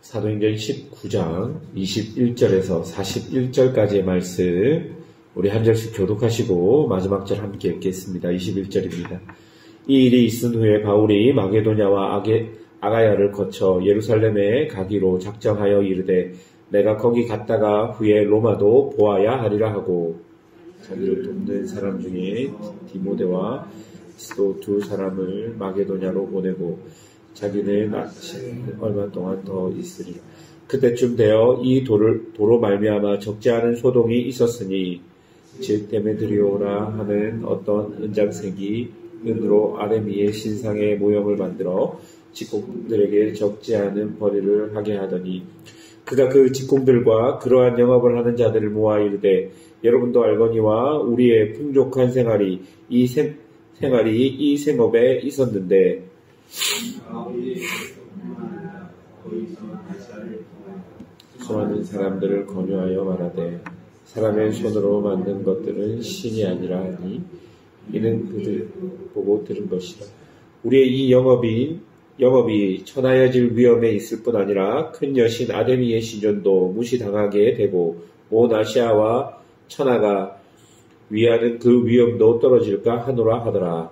사도행전 19장 21절에서 41절까지의 말씀 우리 한 절씩 교독하시고 마지막 절 함께 읽겠습니다. 21절입니다. 이 일이 있은 후에 바울이 마게도냐와 아가야를 거쳐 예루살렘에 가기로 작정하여 이르되 내가 거기 갔다가 후에 로마도 보아야 하리라 하고 자기를 돕는 사람 중에 디모데와 또 두 사람을 마게도냐로 보내고 자기는 얼마 동안 더 있으리라. 그때쯤 되어 이 도로 말미암아 적지 않은 소동이 있었으니 즉 데메드리오라 하는 어떤 은장색이 은으로 아데미의 신상의 모형을 만들어 직공들에게 적지 않은 벌이를 하게 하더니 그가 그 직공들과 그러한 영업을 하는 자들을 모아 이르되 여러분도 알거니와 우리의 풍족한 생활이 이 생업에 있었는데 수많은 사람들을 권유하여 말하되 사람의 손으로 만든 것들은 신이 아니라 하니 이는 그들 보고 들은 것이라. 우리의 이 영업이 천하여질 위험에 있을 뿐 아니라 큰 여신 아데미의 신전도 무시당하게 되고 온 아시아와 천하가 위하는 그 위험도 떨어질까 하노라 하더라.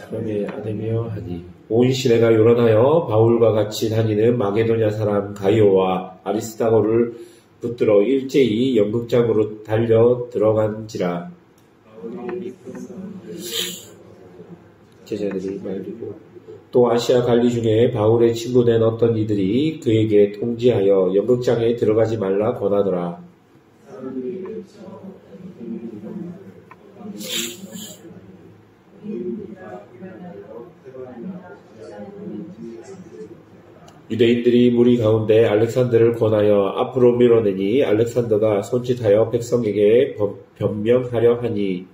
사람의 아데미여 하니 온 시내가 요란하여 바울과 같이 다니는 마게도냐 사람 가이오와 아리스다고를 붙들어 일제히 연극장으로 달려 들어간지라. 제자들이 말리고 또 아시아 갈리 중에 바울의 친구된 어떤 이들이 그에게 통지하여 연극장에 들어가지 말라 권하더라. 유대인들이 무리 가운데 알렉산더를 권하여 앞으로 밀어내니 알렉산더가 손짓하여 백성에게 변명하려 하니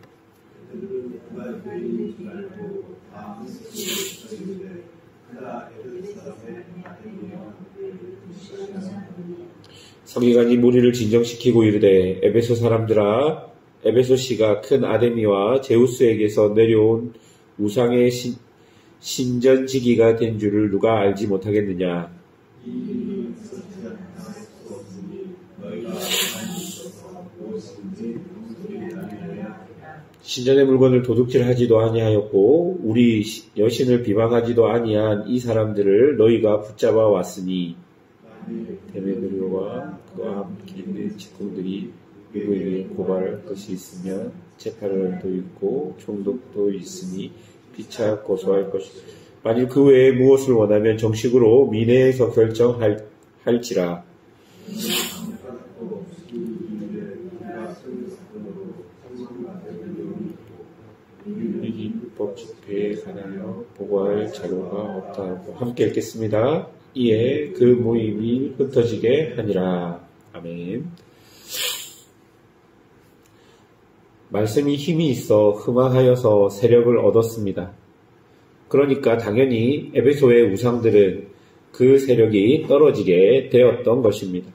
서기관이 무리를 진정시키고 이르되 에베소 사람들아 에베소시가 큰 아데미와 제우스에게서 내려온 우상의 신전지기가 된 줄을 누가 알지 못하겠느냐. 신전의 물건을 도둑질하지도 아니하였고 우리 여신을 비방하지도 아니한 이 사람들을 너희가 붙잡아 왔으니 데메드리오와 그와 함께 있는 직공들이 누구에게 고발할 것이 있으면 재판을도 있고 총독도 있으니 피차 고소할 것이다. 만일 그 외에 무엇을 원하면 정식으로 민회에서 결정할지라. 이 불법 집회에 관하여 보고할 자료가 없다고 함께 읽겠습니다. 이에 그 모임이 흩어지게 하니라. 아멘. 말씀이 힘이 있어 흥황하여서 세력을 얻었습니다. 그러니까 당연히 에베소의 우상들은 그 세력이 떨어지게 되었던 것입니다.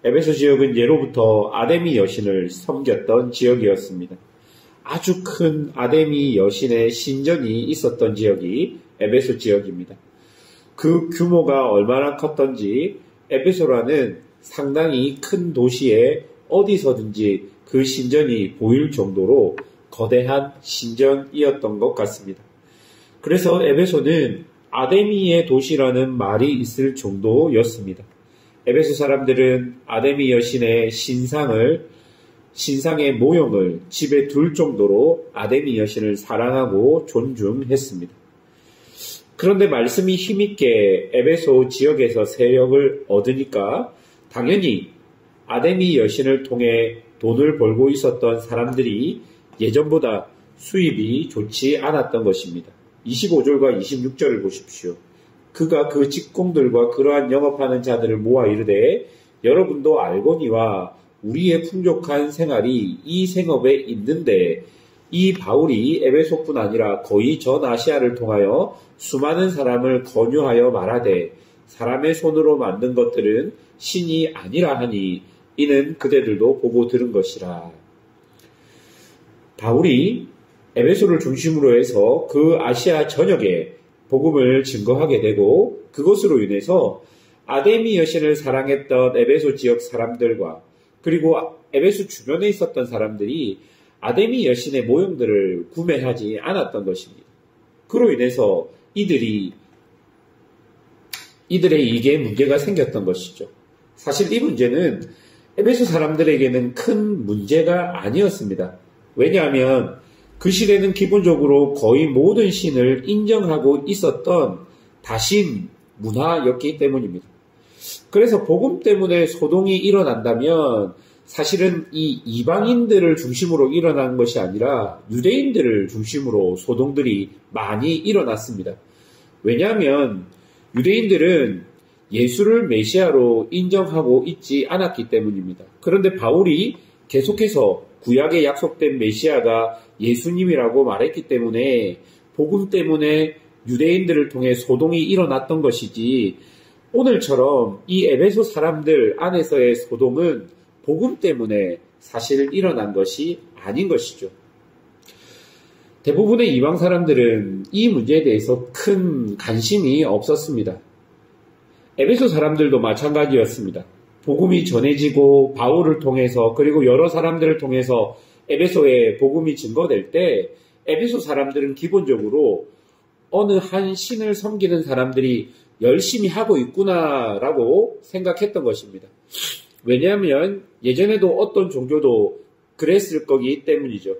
에베소 지역은 예로부터 아데미 여신을 섬겼던 지역이었습니다. 아주 큰 아데미 여신의 신전이 있었던 지역이 에베소 지역입니다. 그 규모가 얼마나 컸던지 에베소라는 상당히 큰 도시에 어디서든지 그 신전이 보일 정도로 거대한 신전이었던 것 같습니다. 그래서 에베소는 아데미의 도시라는 말이 있을 정도였습니다. 에베소 사람들은 아데미 여신의 신상의 모형을 집에 둘 정도로 아데미 여신을 사랑하고 존중했습니다. 그런데 말씀이 힘있게 에베소 지역에서 세력을 얻으니까 당연히 아데미 여신을 통해 돈을 벌고 있었던 사람들이 예전보다 수입이 좋지 않았던 것입니다. 25절과 26절을 보십시오. 그가 그 직공들과 그러한 영업하는 자들을 모아 이르되 여러분도 알거니와 우리의 풍족한 생활이 이 생업에 있는데 이 바울이 에베소뿐 아니라 거의 전 아시아를 통하여 수많은 사람을 권유하여 말하되 사람의 손으로 만든 것들은 신이 아니라 하니 이는 그대들도 보고 들은 것이라. 바울이 에베소를 중심으로 해서 그 아시아 전역에 복음을 증거하게 되고 그것으로 인해서 아데미 여신을 사랑했던 에베소 지역 사람들과 그리고 에베소 주변에 있었던 사람들이 아데미 여신의 모형들을 구매하지 않았던 것입니다. 그로 인해서 이들의 이익에 문제가 생겼던 것이죠. 사실 이 문제는 에베소 사람들에게는 큰 문제가 아니었습니다. 왜냐하면 그 시대는 기본적으로 거의 모든 신을 인정하고 있었던 다신 문화였기 때문입니다. 그래서 복음 때문에 소동이 일어난다면 사실은 이 이방인들을 중심으로 일어난 것이 아니라 유대인들을 중심으로 소동들이 많이 일어났습니다. 왜냐하면 유대인들은 예수를 메시아로 인정하고 있지 않았기 때문입니다. 그런데 바울이 계속해서 구약에 약속된 메시아가 예수님이라고 말했기 때문에 복음 때문에 유대인들을 통해 소동이 일어났던 것이지 오늘처럼 이 에베소 사람들 안에서의 소동은 복음 때문에 사실 일어난 것이 아닌 것이죠. 대부분의 이방 사람들은 이 문제에 대해서 큰 관심이 없었습니다. 에베소 사람들도 마찬가지였습니다. 복음이 전해지고 바울을 통해서 그리고 여러 사람들을 통해서 에베소에 복음이 증거될 때 에베소 사람들은 기본적으로 어느 한 신을 섬기는 사람들이 열심히 하고 있구나라고 생각했던 것입니다. 왜냐하면 예전에도 어떤 종교도 그랬을 거기 때문이죠.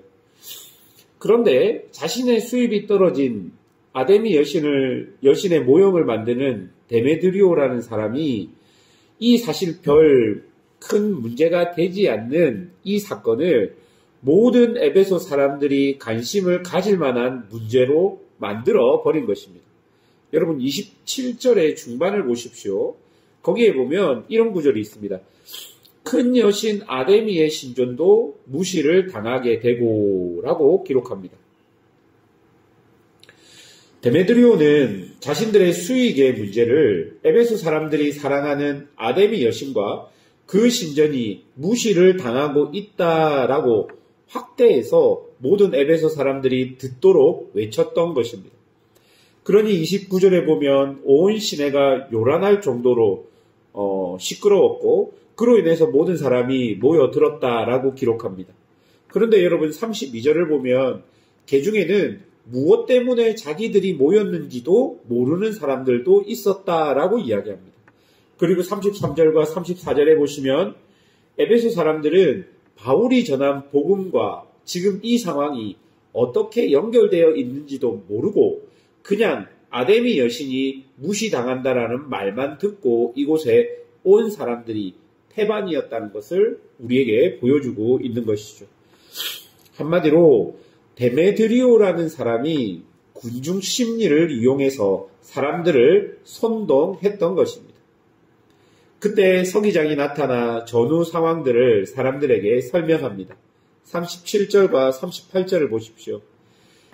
그런데 자신의 수입이 떨어진 아데미 여신의 모형을 만드는 데메드리오라는 사람이 이 사실 별 큰 문제가 되지 않는 이 사건을 모든 에베소 사람들이 관심을 가질 만한 문제로 만들어 버린 것입니다. 여러분 27절의 중반을 보십시오. 거기에 보면 이런 구절이 있습니다. 큰 여신 아데미의 신전도 무시를 당하게 되고 라고 기록합니다. 데메드리오는 자신들의 수익의 문제를 에베소 사람들이 사랑하는 아데미 여신과 그 신전이 무시를 당하고 있다라고 확대해서 모든 에베소 사람들이 듣도록 외쳤던 것입니다. 그러니 29절에 보면 온 시내가 요란할 정도로 시끄러웠고 그로 인해서 모든 사람이 모여들었다라고 기록합니다. 그런데 여러분 32절을 보면 개중에는 무엇 때문에 자기들이 모였는지도 모르는 사람들도 있었다라고 이야기합니다. 그리고 33절과 34절에 보시면 에베소 사람들은 바울이 전한 복음과 지금 이 상황이 어떻게 연결되어 있는지도 모르고 그냥 아데미 여신이 무시당한다라는 말만 듣고 이곳에 온 사람들이 태반이었다는 것을 우리에게 보여주고 있는 것이죠. 한마디로 데메드리오라는 사람이 군중 심리를 이용해서 사람들을 선동했던 것입니다. 그때 서기장이 나타나 전후 상황들을 사람들에게 설명합니다. 37절과 38절을 보십시오.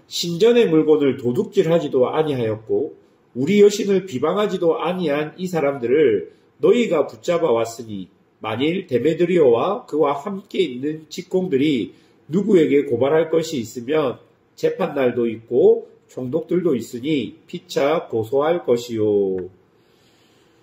신전의 물건을 도둑질하지도 아니하였고 우리 여신을 비방하지도 아니한 이 사람들을 너희가 붙잡아 왔으니 만일 데메드리오와 그와 함께 있는 직공들이 누구에게 고발할 것이 있으면 재판날도 있고 총독들도 있으니 피차 고소할 것이요.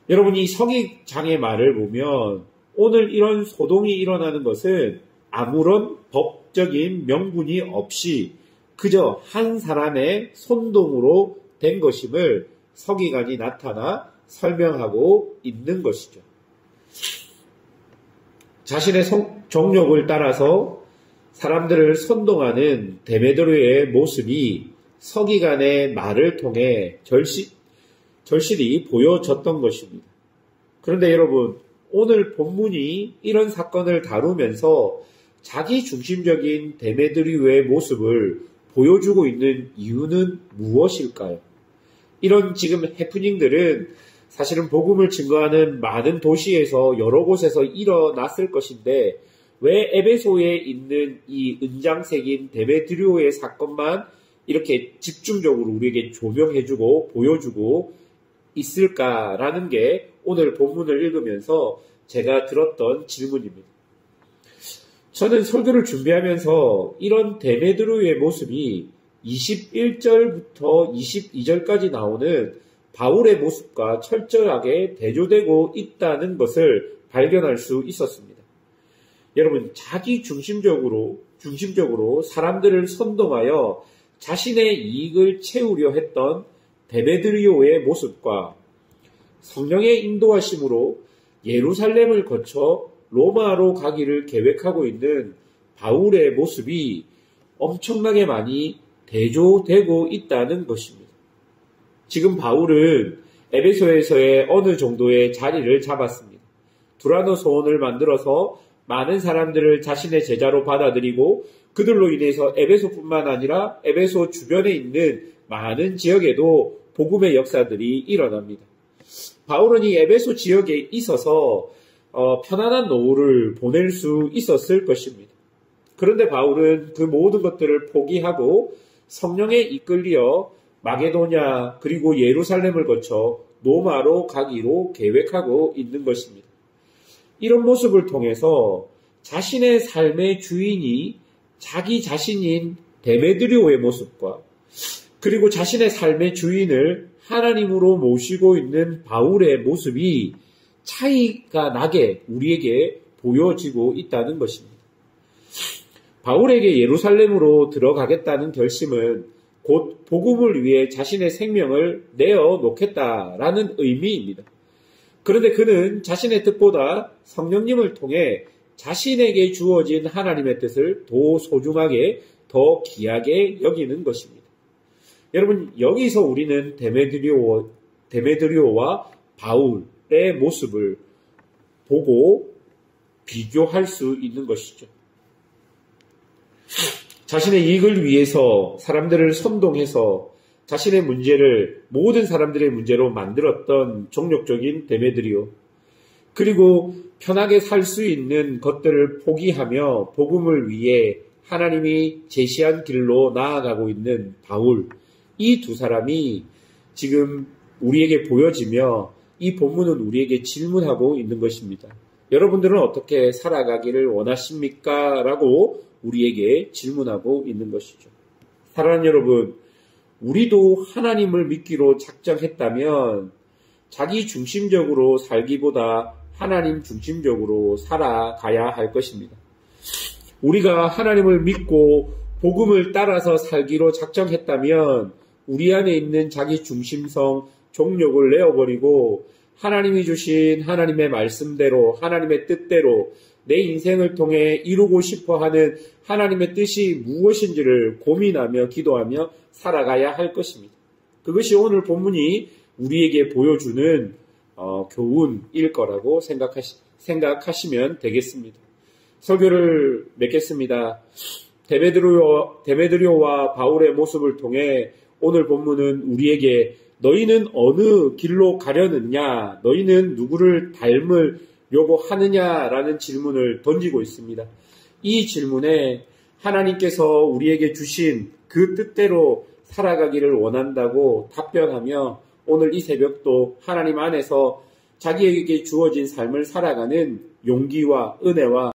여러분 이 서기장의 말을 보면 오늘 이런 소동이 일어나는 것은 아무런 법적인 명분이 없이 그저 한 사람의 선동으로 된 것임을 서기관이 나타나 설명하고 있는 것이죠. 자신의 정욕을 따라서 사람들을 선동하는 데메드리오의 모습이 서기관의 말을 통해 절실히 보여졌던 것입니다. 그런데 여러분, 오늘 본문이 이런 사건을 다루면서 자기 중심적인 데메드리오의 모습을 보여주고 있는 이유는 무엇일까요? 이런 지금 해프닝들은 사실은 복음을 증거하는 많은 도시에서 여러 곳에서 일어났을 것인데 왜 에베소에 있는 이 은장색인 데메드리오의 사건만 이렇게 집중적으로 우리에게 조명해주고 보여주고 있을까라는 게 오늘 본문을 읽으면서 제가 들었던 질문입니다. 저는 설교를 준비하면서 이런 데메드로의 모습이 21절부터 22절까지 나오는 바울의 모습과 철저하게 대조되고 있다는 것을 발견할 수 있었습니다. 여러분, 자기 중심적으로 사람들을 선동하여 자신의 이익을 채우려 했던 데메드리오의 모습과 성령의 인도하심으로 예루살렘을 거쳐 로마로 가기를 계획하고 있는 바울의 모습이 엄청나게 많이 대조되고 있다는 것입니다. 지금 바울은 에베소에서의 어느 정도의 자리를 잡았습니다. 두라노 소원을 만들어서 많은 사람들을 자신의 제자로 받아들이고 그들로 인해서 에베소뿐만 아니라 에베소 주변에 있는 많은 지역에도 복음의 역사들이 일어납니다. 바울은 이 에베소 지역에 있어서 편안한 노후를 보낼 수 있었을 것입니다. 그런데 바울은 그 모든 것들을 포기하고 성령에 이끌려 마게도냐 그리고 예루살렘을 거쳐 로마로 가기로 계획하고 있는 것입니다. 이런 모습을 통해서 자신의 삶의 주인이 자기 자신인 데메드리오의 모습과 그리고 자신의 삶의 주인을 하나님으로 모시고 있는 바울의 모습이 차이가 나게 우리에게 보여지고 있다는 것입니다. 바울에게 예루살렘으로 들어가겠다는 결심은 곧 복음을 위해 자신의 생명을 내어놓겠다라는 의미입니다. 그런데 그는 자신의 뜻보다 성령님을 통해 자신에게 주어진 하나님의 뜻을 더 소중하게, 더 귀하게 여기는 것입니다. 여러분, 여기서 우리는 데메드리오와 바울의 모습을 보고 비교할 수 있는 것이죠. 자신의 이익을 위해서 사람들을 선동해서 자신의 문제를 모든 사람들의 문제로 만들었던 종력적인 데메드리오, 그리고 편하게 살 수 있는 것들을 포기하며 복음을 위해 하나님이 제시한 길로 나아가고 있는 바울, 이 두 사람이 지금 우리에게 보여지며 이 본문은 우리에게 질문하고 있는 것입니다. 여러분들은 어떻게 살아가기를 원하십니까? 라고 우리에게 질문하고 있는 것이죠. 사랑하는 여러분, 우리도 하나님을 믿기로 작정했다면 자기 중심적으로 살기보다 하나님 중심적으로 살아가야 할 것입니다. 우리가 하나님을 믿고 복음을 따라서 살기로 작정했다면 우리 안에 있는 자기 중심성, 종력을 내어버리고 하나님이 주신 하나님의 말씀대로, 하나님의 뜻대로 내 인생을 통해 이루고 싶어하는 하나님의 뜻이 무엇인지를 고민하며 기도하며 살아가야 할 것입니다. 그것이 오늘 본문이 우리에게 보여주는 교훈일 거라고 생각하시면 되겠습니다. 설교를 맺겠습니다. 데메드리오와 바울의 모습을 통해 오늘 본문은 우리에게 너희는 어느 길로 가려느냐, 너희는 누구를 닮으려고 하느냐라는 질문을 던지고 있습니다. 이 질문에 하나님께서 우리에게 주신 그 뜻대로 살아가기를 원한다고 답변하며 오늘 이 새벽도 하나님 안에서 자기에게 주어진 삶을 살아가는 용기와 은혜와